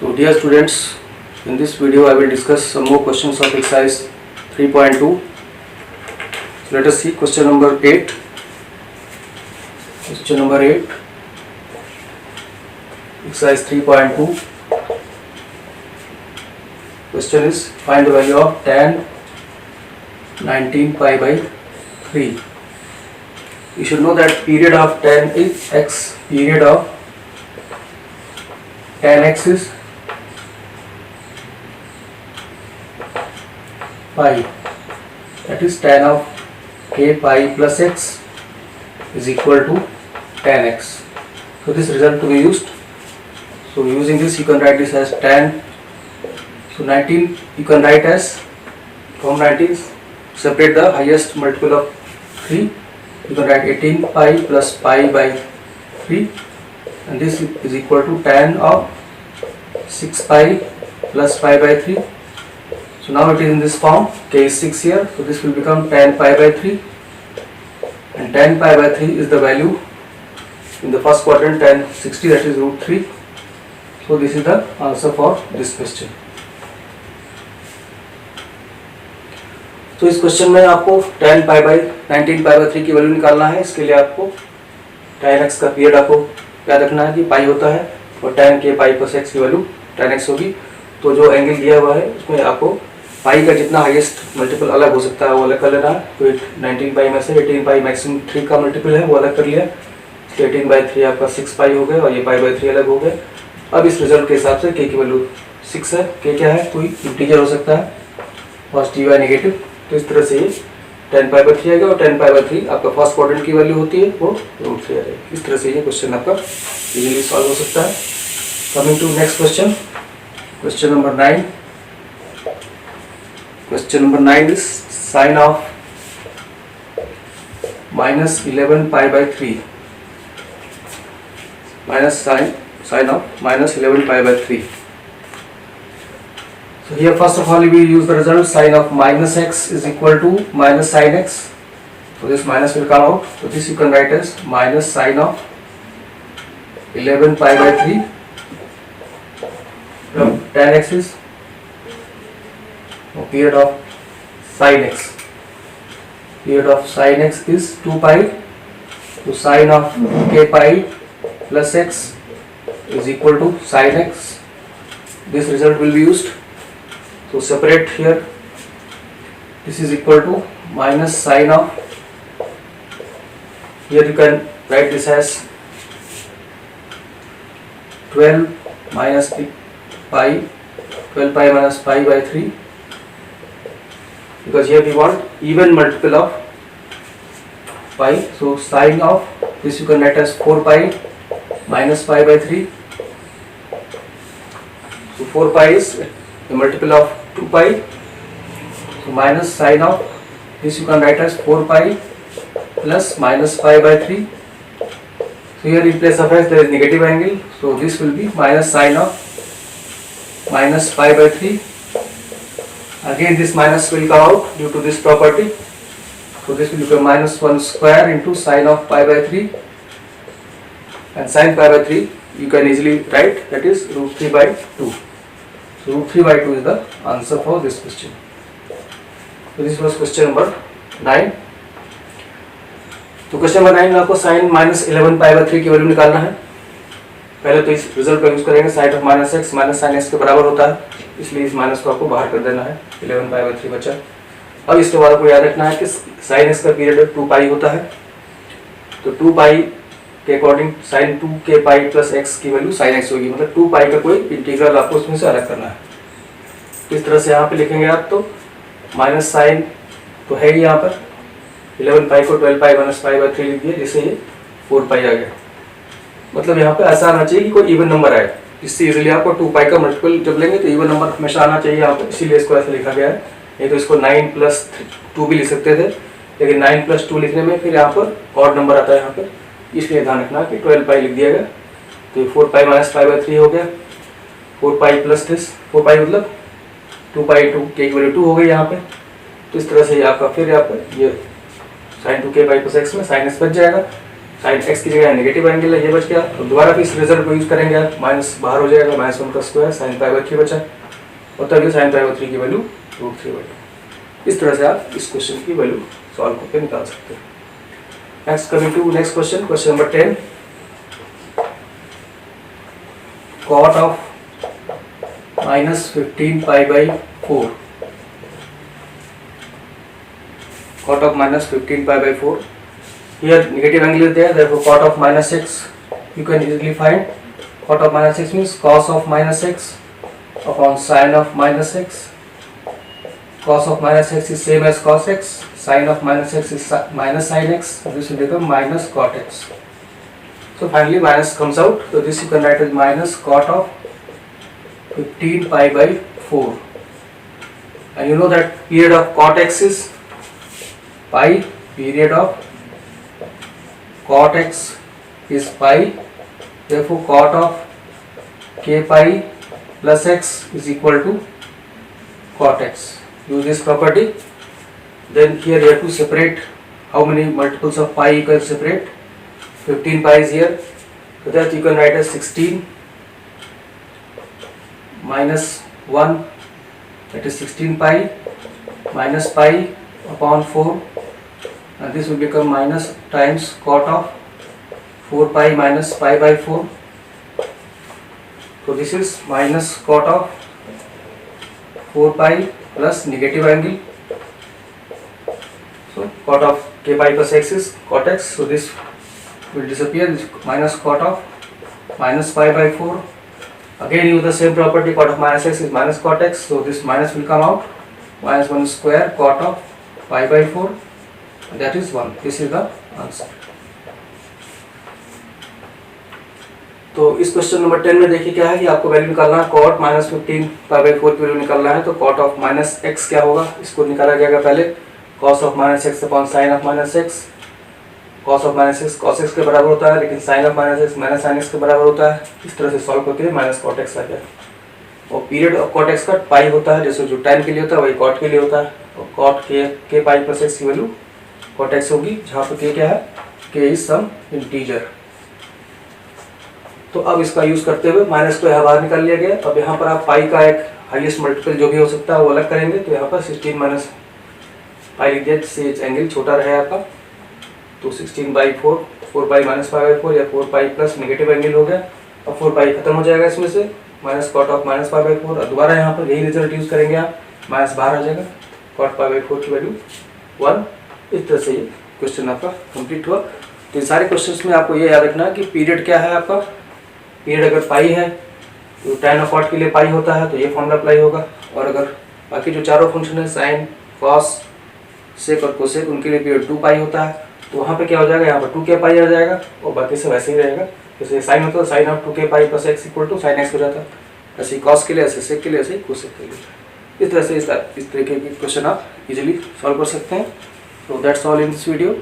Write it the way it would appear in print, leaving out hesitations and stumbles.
So dear students, in this video I will discuss some more questions of exercise 3.2. So let us see question number 8. Question number 8, exercise 3.2. Question is find the value of tan 19 pi by 3. You should know that period of tan is x, period of tan x is pi, that is tan of k pi plus x is equal to tan x. So this result to be used. So using this you can write this as tan. So 19 you can write as, from 19 separate the highest multiple of 3. You can write 18 pi plus pi by 3, and this is equal to tan of 6 pi plus pi by 3. So now it is in this form, k is 6 here, so this will become tan pi by 3, and tan pi by 3 is the value in the first quadrant, tan 60, that is root 3. So this is the answer for this question. तो इस question में आपको tan pi by 19 pi by 3 की value निकालना है। इसके लिए आपको tan x का पीरियड आपको याद रखना है कि पाई होता है, और tan k pi plus x की वैल्यू tan x होगी। तो जो एंगल दिया हुआ है उसमें आपको पाई का जितना हाईएस्ट मल्टीपल अलग हो सकता है वो अलग कर लेना है। तो 19 पाई में से 18 पाई मैक्सिमम 3 का मल्टीपल है वो अलग कर लिया। 18 बाई 3 आपका 6 पाई हो गया, और ये पाई बाई 3 अलग हो गए। अब इस रिजल्ट के हिसाब से k की वैल्यू 6 है। k क्या है, कोई इंटीजर हो सकता है, पॉजिटिव या नेगेटिव। तो इस तरह से ये tan पाई बाई 3 आएगा, और tan पाई बाई 3 आपका फर्स्ट क्वाड्रेंट की वैल्यू होती है वो रूट 3 आ जाएगी। इस तरह से ये क्वेश्चन आपका इजीली सॉल्व हो सकता है। Coming to next question, question number 9. Question number 9 is sine of minus 11 pi by 3, minus sine of minus 11 pi by 3. So here first of all we use the result sin of minus x is equal to minus sin x. So this minus will come out. So this you can write as minus sin of 11 pi by 3 from tan x is period of sin x. Period of sin x is 2 pi. So sin of k pi plus x is equal to sin x. This result will be used. So separate here, this is equal to minus sin of, here you can write this as 12 minus pi, 12 pi minus pi by 3, because here we want even multiple of pi. So sin of this you can write as 4 pi minus pi by 3. So 4 pi is a multiple of 2 pi, so minus sin of this you can write as 4 pi plus minus pi by 3. So here in place of x there is negative angle, so this will be minus sin of minus pi by 3. Again this minus will come out due to this property, so this will become minus 1 square into sin of pi by 3, and sin pi by 3 you can easily write, that is root 3 by 2. So root 3 by 2 is the answer for this question. So this was question number 9. तो question number 9 में आपको sign minus 11 pi by 3 की value निकालना है। पहले तो इस result का यूज करेंगे, sine of minus x minus sine x के बराबर होता है, इसलिए इस माइनस को आपको बाहर कर देना है। 11 पाई बाई 3 बचा। अब इसके बाद आपको याद रखना है कि साइन एक्स का पीरियड 2 पाई होता है, तो 2 पाई के अकॉर्डिंग साइन 2 के पाई प्लस एक्स की वैल्यू साइन एक्स होगी, मतलब 2 पाई का कोई इंटीग्रल आपको उसमें से अलग करना है। तो इस तरह से यहाँ पे लिखेंगे आप, तो माइनस साइन तो है ही यहाँ पर, 11 पाई को 12 पाई माइनस पाई बाई 3 लिख दिया, जिससे ये 4 पाई आ गया। मतलब यहाँ पे ऐसा आना चाहिए कि कोई इवन नंबर आए, इससे इजीली आपको 2 पाई का मल्टीपल जब लेंगे तो इवन नंबर हमेशा आना चाहिए यहाँ पर, इसीलिए इसको ऐसा लिखा गया है। नहीं तो इसको 9 प्लस 2 भी लिख सकते थे, लेकिन 9 प्लस 2 लिखने में फिर यहाँ पर ऑड नंबर आता है यहाँ पर, इसलिए ध्यान रखना कि 12 पाई लिख दिया गया। तो 4 पाई माइनस पाई बाई 3 हो गया, 4 पाई प्लस दिस, 4 पाई मतलब 2 पाई 2 के की वैल्यू 2 हो गई यहाँ पे। तो इस तरह से आपका फिर यहाँ पर ये साइन 2 के पाई प्लस एक्स में साइन एक्स बच जाएगा। साइन एक्स की जगह नेगेटिव एंगल है, ये बच गया। तो दोबारा भी इस रिजल्ट को यूज करेंगे आप, माइनस बाहर हो जाएगा, -1 का स्क्वायर साइन पाई बाई 3 बचा, और तभी साइन पाई बाई 3 की वैल्यू √3/2। इस तरह से आप इस क्वेश्चन की वैल्यू सॉल्व करके निकाल सकते हैं। Next coming to next question, question number 10, cot of -15 pi by 4, cot of -15 pi by 4. Here negative angle is there, therefore cot of -x you can easily find. Cot of -x means cos of -x upon sin of -x. Cos of -x is same as cos x. Sin of -x is minus sin x. This will become minus cot x. So finally minus comes out. So this you can write as minus cot of 15 pi by 4. And you know that period of cot x is pi, period of cot x is pi, therefore cot of k pi plus x is equal to cot x. Use this property. Then here you have to separate how many multiples of pi you can separate. 15 pi is here, so that you can write as 16 minus 1, that is 16 pi minus pi upon 4, and this will become minus times cot of 4 pi minus pi by 4. So this is minus cot of 4 pi plus negative angle. So cot of k pi plus x is cot x. So this will disappear. This minus cot of minus pi by 4. Again use the same property. Cot of minus x is minus cot x. So this minus will come out. Minus 1 square cot of pi by 4. That is 1. This is the answer. तो इस question number 10 में देखिए क्या है कि आपको value निकालना है cot -15 पाई बाई 4 की वैल्यू निकालना है। तो cot of -x क्या होगा, इसको निकाला जाएगा पहले। cos of -x upon sin of -x, cos of -x cos x के बराबर होता है, लेकिन sin of -x minus sin x के बराबर होता है। इस तरह से सॉल्व करके माइनस cot x आ गया। और पीरियड ऑफ cot x का पाई होता है, जैसे जो टाइम के लिए होता है वही cot के लिए होता है। और cot k pi plus x की वैल्यू cot x होगी, जहाँ पे k क्या है, k इज सम इंटीजर। तो अब इसका यूज करते हुए माइनस को यहाँ बाहर निकाल लिया गया। अब यहाँ पर आप पाई का एक हाईएस्ट मल्टीपल जो भी हो सकता है वो अलग करेंगे। तो यहाँ पर 16 माइनस पाई लिख दिया, जिससे एंगल छोटा रहे आपका। तो 16 by 4, 4 pi minus pi by 4 या 4 पाई प्लस नेगेटिव एंगल हो गया। अब 4 पाई खत्म हो जाएगा इसमें से, minus cot of minus pi by 4। दोबारा यहाँ पर यही रिजल्ट यूज करेंगे आप, माइनस बाहर आ जाएगा, कॉट पाई बाई 4 की वैल्यू 1। इस तरह से ये क्वेश्चन आपका कंप्लीट हुआ। तो इन सारे क्वेश्चन में आपको ये याद रखना है कि पीरियड क्या है आपका। पीरियड अगर पाई है तो tan ऑफ कॉट के लिए पाई होता है, तो ये फॉर्मूला अप्लाई होगा। और अगर बाकी जो चारों फंक्शन है साइन, कॉस, सेक और कोसेक, उनके लिए पीरियड 2 पाई होता है। तो वहाँ पे क्या हो जाएगा, यहाँ पर 2k पाई आ जाएगा और बाकी सब ऐसे ही रहेगा। जैसे साइन होता है sine of 2k pi plus x equal to sine x हो जाता है, ऐसे ही कॉस के लिए, ऐसे सेक के लिए, ऐसे ही कोसेक के लिए। इस तरह से इस तरीके के क्वेश्चन आप इजीली सॉल्व कर सकते हैं। तो that's all in this video.